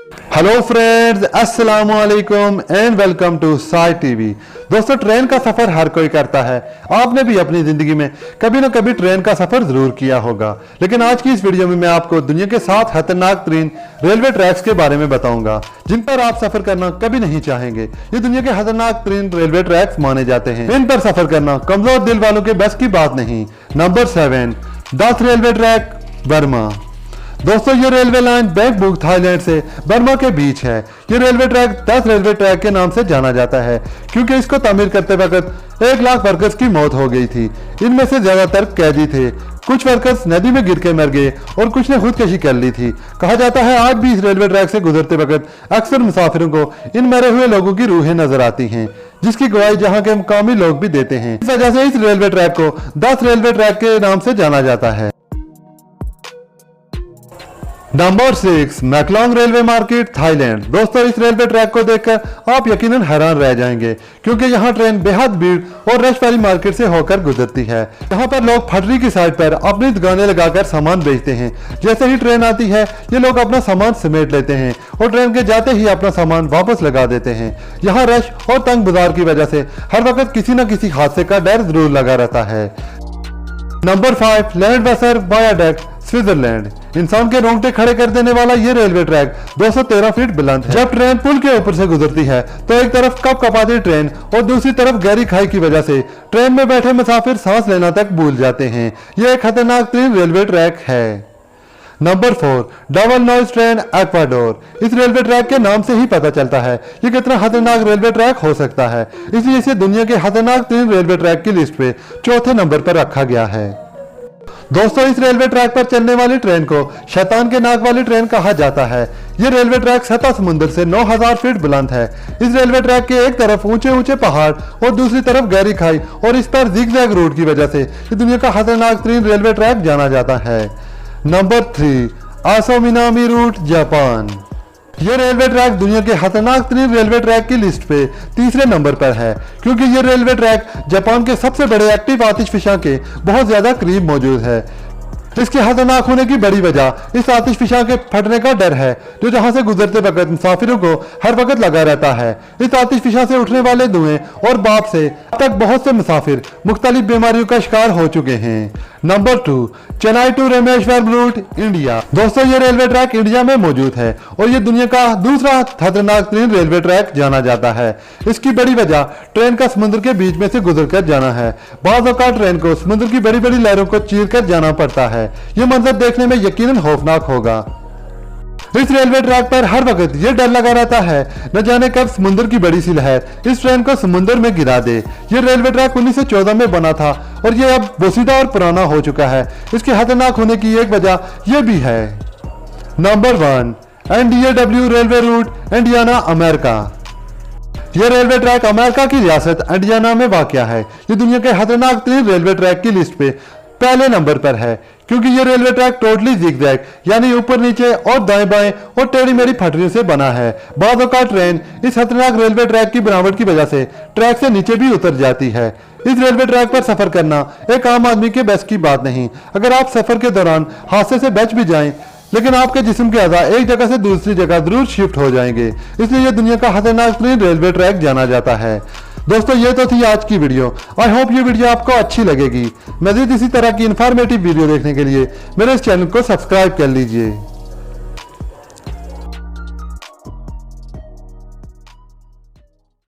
Hello friends, अस्सलाम वालेकुम and welcome to Sai TV. दोस्तों, ट्रेन का सफर हर कोई करता है। आपने भी अपनी जिंदगी में कभी ना कभी ट्रेन का सफर जरूर किया होगा। लेकिन आज की इस वीडियो में मैं आपको दुनिया के 7 खतरनाक तरीन रेलवे ट्रैक्स के बारे में बताऊंगा जिन पर आप सफर करना कभी नहीं चाहेंगे। ये दुनिया के खतरनाक तरीन रेलवे ट्रैक्स माने जाते हैं। इन पर सफर करना कमजोर दिल वालों के बस की बात नहीं। Number 7, 10 railway track, Burma. दोस्तों, ये रेलवे लाइन बैंकॉक थाईलैंड से बर्मा के बीच है। ये रेलवे ट्रैक 10 रेलवे ट्रैक के नाम से जाना जाता है क्योंकि इसको तामीर करते वक्त 1 लाख वर्कर्स की मौत हो गई थी। इनमें से ज्यादातर कैदी थे। कुछ वर्कर्स नदी में गिर के मर गए और कुछ ने खुदकुशी कर ली थी। कहा जाता है आज भी इस रेलवे ट्रैक से गुजरते वक्त अक्सर मुसाफिरों को इन मरे हुए लोगों की रूहें नजर आती हैं, जिसकी गवाही यहाँ के मुकामी लोग भी देते हैं। इस वजह से इस रेलवे ट्रैक को 10 रेलवे ट्रैक के नाम से जाना जाता है। Number 6, Maeklong railway market, Thailand. दोस्तों, इस रेलवे ट्रैक को देखकर आप यकीनन हैरान रह जाएंगे क्योंकि यहाँ ट्रेन बेहद भीड़ और रश वाली मार्केट से होकर गुजरती है। यहाँ पर लोग पटरी की साइड पर अपनी दुकानें लगाकर सामान बेचते हैं। जैसे ही ट्रेन आती है ये लोग अपना सामान समेट लेते हैं और ट्रेन के जाते ही अपना सामान वापस लगा देते हैं। यहाँ रश और तंग बाजार की वजह से हर वक्त किसी न किसी हादसे का डर जरूर लगा रहता है। Number 5, Landwasser viaduct, Switzerland. इंसान के रोंगटे खड़े कर देने वाला ये रेलवे ट्रैक 213 फीट बुलंद है। जब ट्रेन पुल के ऊपर से गुजरती है तो एक तरफ कपकपाती ट्रेन और दूसरी तरफ गहरी खाई की वजह से ट्रेन में बैठे मुसाफिर सांस लेना तक भूल जाते हैं। यह एक खतरनाक तरीन रेलवे ट्रैक है। Number 4, double nose train, Ecuador. इस रेलवे ट्रैक के नाम से ही पता चलता है ये कितना खतरनाक रेलवे ट्रैक हो सकता है, इसलिए इसे दुनिया के खतरनाक तरीन रेलवे ट्रैक की लिस्ट पे चौथे नंबर पर रखा गया है। दोस्तों, इस रेलवे ट्रैक पर चलने वाली ट्रेन को शैतान के नाक वाली ट्रेन कहा जाता है। यह रेलवे ट्रैक सतह समुद्र से 9000 फीट बुलंद है। इस रेलवे ट्रैक के एक तरफ ऊंचे ऊंचे पहाड़ और दूसरी तरफ गहरी खाई और इस पर जिगजैग रूट की वजह से ये दुनिया का खतरनाक तरीन रेलवे ट्रैक जाना जाता है। नंबर 3, आसो मिनामी रूट, जापान। यह रेलवे ट्रैक दुनिया के खतरनाक तरीन रेलवे ट्रैक की लिस्ट पे तीसरे नंबर पर है क्योंकि यह रेलवे ट्रैक जापान के सबसे बड़े एक्टिव आतिशफिशा के बहुत ज्यादा करीब मौजूद है। इसके खतरनाक होने की बड़ी वजह इस आतिशफिशा के फटने का डर है जो जहां से गुजरते वक्त मुसाफिरों को हर वक्त लगा रहता है। इस आतिशफिशा से उठने वाले धुएं और भाप से अब तक बहुत से मुसाफिर मुख्तलिफ बीमारियों का शिकार हो चुके हैं। Number 2, Chennai to Rameswaram route, India. दोस्तों, ये रेलवे ट्रैक इंडिया में मौजूद है और ये दुनिया का दूसरा खतरनाक तरीन रेलवे ट्रैक जाना जाता है। इसकी बड़ी वजह ट्रेन का समुद्र के बीच में से गुजर कर जाना है। बाज़ औक़ात ट्रेन को समुद्र की बड़ी बड़ी लहरों को चीर कर जाना पड़ता है। ये मंजर देखने में यकीनन खौफनाक होगा। इस रेलवे ट्रैक पर हर वक्त ये डर लगा रहता है न जाने कब समुद्र की बड़ी सी लहर इस ट्रेन को समुद्र में गिरा दे। ये रेलवे ट्रैक 1914 में बना था और ये अब बोसीदा और पुराना हो चुका है। इसके खतरनाक होने की एक वजह यह भी है। Number 1, NDAW railway route, Indiana, America. यह रेलवे ट्रैक अमेरिका की रियासत इंडियाना में वाक़या है। ये दुनिया के खतरनाक तरीन रेलवे ट्रैक की लिस्ट पे पहले नंबर पर है क्योंकि ये रेलवे ट्रैक टोटली जिगजैग यानी ऊपर नीचे और दाएं बाएं और टेढ़ी मेढ़ी पटरियों से बना है। बाज़ औक़ात ट्रेन इस खतरनाक रेलवे ट्रैक की बनावट की वजह से ट्रैक से नीचे भी उतर जाती है। इस रेलवे ट्रैक पर सफर करना एक आम आदमी के बस की बात नहीं। अगर आप सफर के दौरान हादसे से बच भी जाएं लेकिन आपके जिस्म के अज़ा एक जगह से दूसरी जगह जरूर शिफ्ट हो जाएंगे, इसलिए यह दुनिया का खतरनाक तरीन रेलवे ट्रैक जाना जाता है। दोस्तों, ये तो थी आज की वीडियो। आई होप ये वीडियो आपको अच्छी लगेगी। मज़ीद इसी तरह की इन्फॉर्मेटिव वीडियो देखने के लिए मेरे इस चैनल को सब्सक्राइब कर लीजिए।